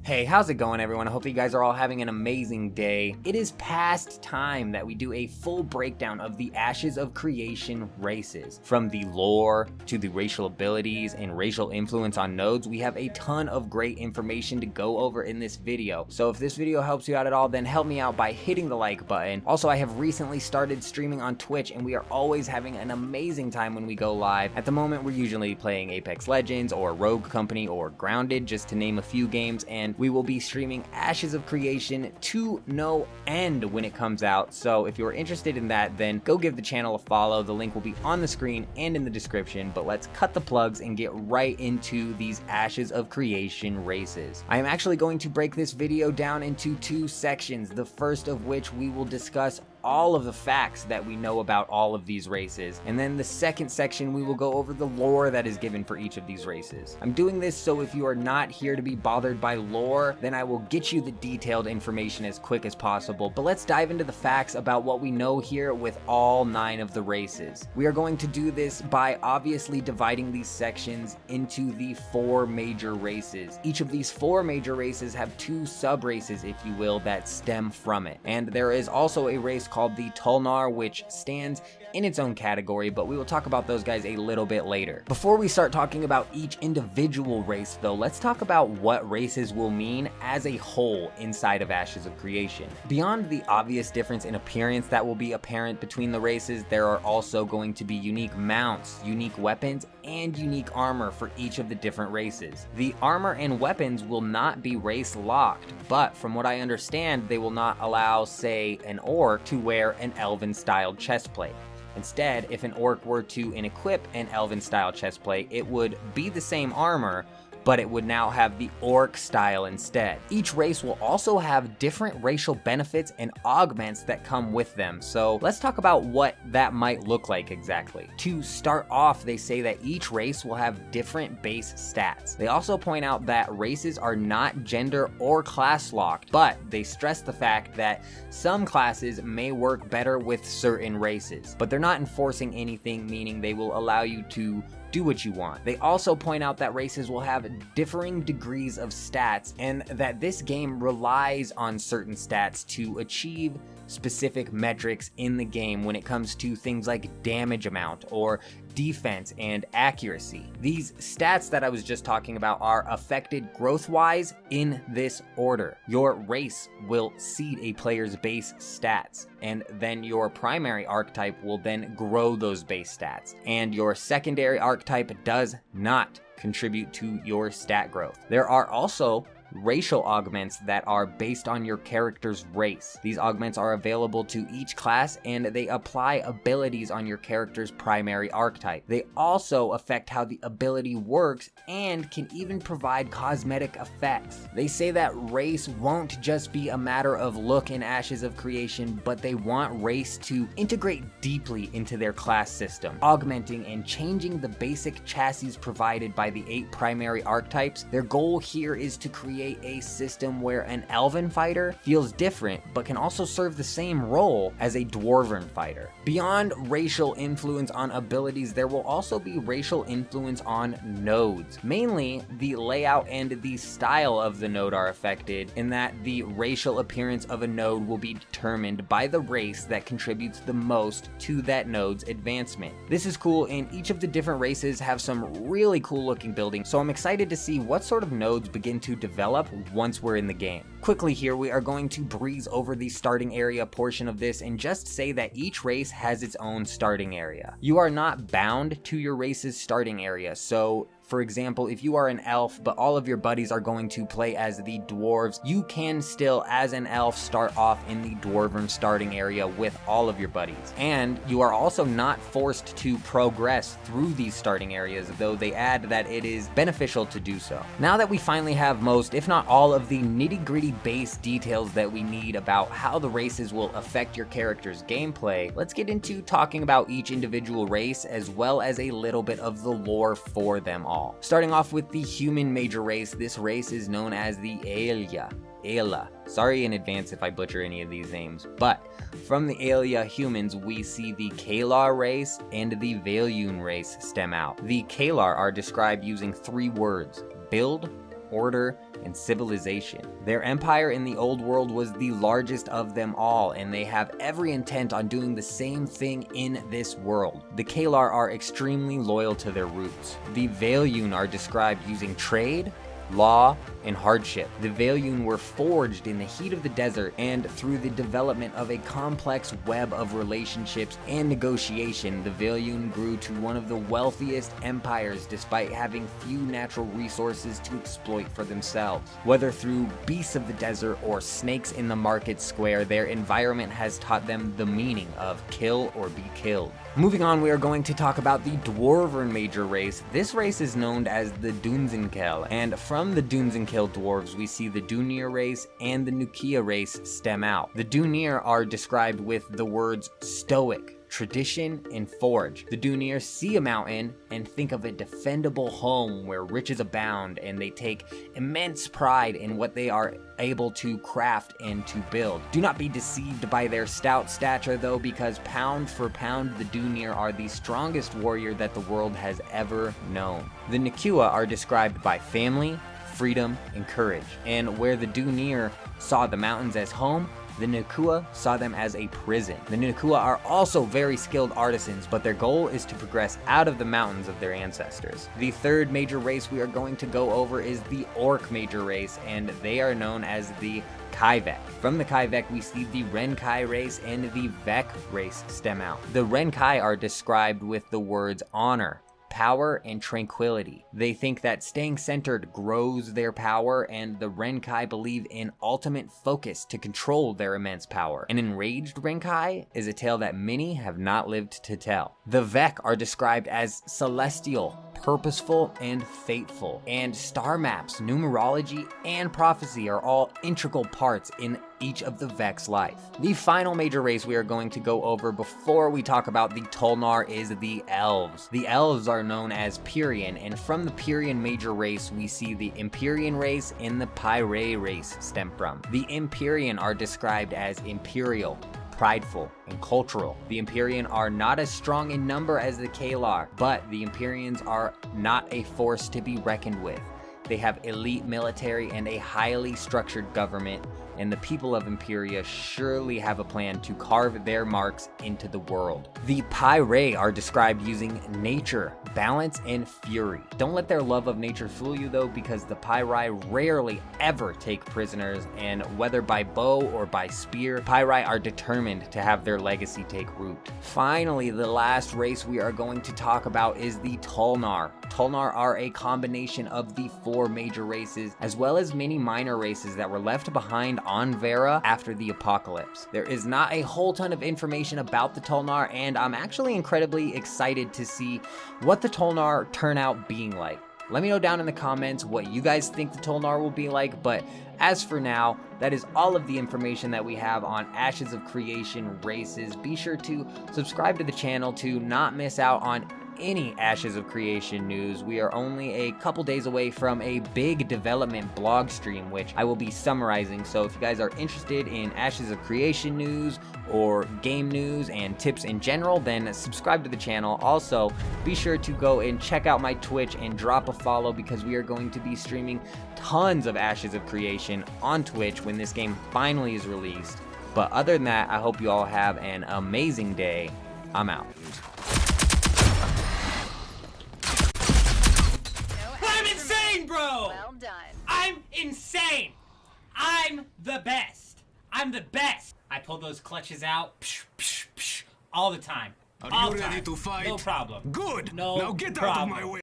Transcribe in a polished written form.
Hey, how's it going, everyone? I hope you guys are all having an amazing day. It is past time that we do a full breakdown of the Ashes of Creation races. From the lore to the racial abilities and racial influence on nodes, we have a ton of great information to go over in this video. So if this video helps you out at all, then help me out by hitting the like button. Also, I have recently started streaming on Twitch, and we are always having an amazing time when we go live. At the moment, we're usually playing Apex Legends or Rogue Company or Grounded, just to name a few games, and we will be streaming Ashes of Creation to no end when it comes out. So if you're interested in that, then go give the channel a follow. The link will be on the screen and in the description, but let's cut the plugs and get right into these Ashes of Creation races. I am actually going to break this video down into two sections, the first of which we will discuss all of the facts that we know about all of these races, and then the second section we will go over the lore that is given for each of these races. I'm doing this so if you are not here to be bothered by lore, then I will get you the detailed information as quick as possible, but let's dive into the facts about what we know here with all 9 of the races. We are going to do this by obviously dividing these sections into the 4 major races. Each of these 4 major races have 2 sub-races, if you will, that stem from it, and there is also a race called the Tulnar, which stands in its own category, but we will talk about those guys a little bit later. Before we start talking about each individual race though, let's talk about what races will mean as a whole inside of Ashes of Creation. Beyond the obvious difference in appearance that will be apparent between the races, there are also going to be unique mounts, unique weapons, and unique armor for each of the different races. The armor and weapons will not be race locked, but from what I understand, they will not allow, say, an orc to wear an elven styled chestplate. Instead, if an orc were to equip an elven style chestplate, it would be the same armor, but it would now have the orc style instead. Each race will also have different racial benefits and augments that come with them, so let's talk about what that might look like exactly. To start off, they say that each race will have different base stats. They also point out that races are not gender or class locked, but they stress the fact that some classes may work better with certain races, but they're not enforcing anything, meaning they will allow you to do what you want. They also point out that races will have differing degrees of stats, and that this game relies on certain stats to achieve specific metrics in the game when it comes to things like damage amount or defense and accuracy. These stats that I was just talking about are affected growth-wise in this order. Your race will seed a player's base stats, and then your primary archetype will then grow those base stats, and your secondary archetype does not contribute to your stat growth. There are also racial augments that are based on your character's race. These augments are available to each class, and they apply abilities on your character's primary archetype. They also affect how the ability works and can even provide cosmetic effects. They say that race won't just be a matter of look in Ashes of Creation, but they want race to integrate deeply into their class system, augmenting and changing the basic chassis provided by the 8 primary archetypes. Their goal here is to create a system where an elven fighter feels different but can also serve the same role as a dwarven fighter. Beyond racial influence on abilities, there will also be racial influence on nodes. Mainly, the layout and the style of the node are affected, in that the racial appearance of a node will be determined by the race that contributes the most to that node's advancement. This is cool, and each of the different races have some really cool looking buildings, so I'm excited to see what sort of nodes begin to develop once we're in the game. Quickly here, we are going to breeze over the starting area portion of this and just say that each race has its own starting area. You are not bound to your race's starting area, so for example, if you are an elf but all of your buddies are going to play as the dwarves, you can still, as an elf, start off in the dwarven starting area with all of your buddies. And you are also not forced to progress through these starting areas, though they add that it is beneficial to do so. Now that we finally have most, if not all, of the nitty-gritty base details that we need about how the races will affect your character's gameplay, let's get into talking about each individual race as well as a little bit of the lore for them all. Starting off with the human major race, this race is known as the Aela. Sorry in advance if I butcher any of these names, but from the Aela humans, we see the Kalar race and the Valyun race stem out. The Kalar are described using 3 words: build, order, and civilization. Their empire in the old world was the largest of them all, and they have every intent on doing the same thing in this world. The Kalar are extremely loyal to their roots. The Valyun are described using trade, law, and hardship. The Valyun were forged in the heat of the desert, and through the development of a complex web of relationships and negotiation, the Valyun grew to one of the wealthiest empires despite having few natural resources to exploit for themselves. Whether through beasts of the desert or snakes in the market square, their environment has taught them the meaning of kill or be killed. Moving on, we are going to talk about the Dwarven major race. This race is known as the Dunzinkel, and from the Dunzinkel dwarves, we see the Dunir race and the Nukia race stem out. The Dunir are described with the words stoic, tradition, and forge. The Dunir see a mountain and think of a defendable home where riches abound, and they take immense pride in what they are able to craft and to build. Do not be deceived by their stout stature though, because pound for pound the Dunir are the strongest warrior that the world has ever known. The Nikua are described by family, freedom, and courage, and where the Dunir saw the mountains as home, the Nikua saw them as a prison. The Nikua are also very skilled artisans, but their goal is to progress out of the mountains of their ancestors. The third major race we are going to go over is the Orc major race, and they are known as the Kaivek. From the Kaivek, we see the Renkai race and the Vek race stem out. The Renkai are described with the words honor, power, and tranquility. They think that staying centered grows their power, and the Renkai believe in ultimate focus to control their immense power. An enraged Renkai is a tale that many have not lived to tell. The Vek are described as celestial, purposeful, and fateful, and star maps, numerology, and prophecy are all integral parts in each of the Vek's life. The final major race we are going to go over before we talk about the Tolnar is the Elves. The Elves are known as Pyrian, and from the Pyrian major race we see the Empyrean race and the Pyre race stem from. The Empyrean are described as imperial, prideful, and cultural. The Empyrean are not as strong in number as the Kalar, but the Empyreans are not a force to be reckoned with. They have elite military and a highly structured government, and the people of Imperia surely have a plan to carve their marks into the world. The Pyre are described using nature, balance, and fury. Don't let their love of nature fool you though, because the Pyre rarely ever take prisoners, and whether by bow or by spear, Pyre are determined to have their legacy take root. Finally, the last race we are going to talk about is the Tolnar. Tolnar are a combination of the 4 major races, as well as many minor races that were left behind on Vera after the apocalypse. There is not a whole ton of information about the Tolnar, and I'm actually incredibly excited to see what the Tolnar turn out being like. Let me know down in the comments what you guys think the Tolnar will be like, but as for now, that is all of the information that we have on Ashes of Creation races. Be sure to subscribe to the channel to not miss out on any Ashes of Creation news. We are only a couple days away from a big development blog stream, which I will be summarizing. So if you guys are interested in Ashes of Creation news or game news and tips in general, then subscribe to the channel. Also, be sure to go and check out my Twitch and drop a follow, because we are going to be streaming tons of Ashes of Creation on Twitch when this game finally is released. But other than that, I hope you all have an amazing day. I'm out. Bro! Well done. I'm insane! I'm the best! I'm the best! I pull those clutches out all the time. Are you ready to fight? No problem. Good! No now get problem. out of my way!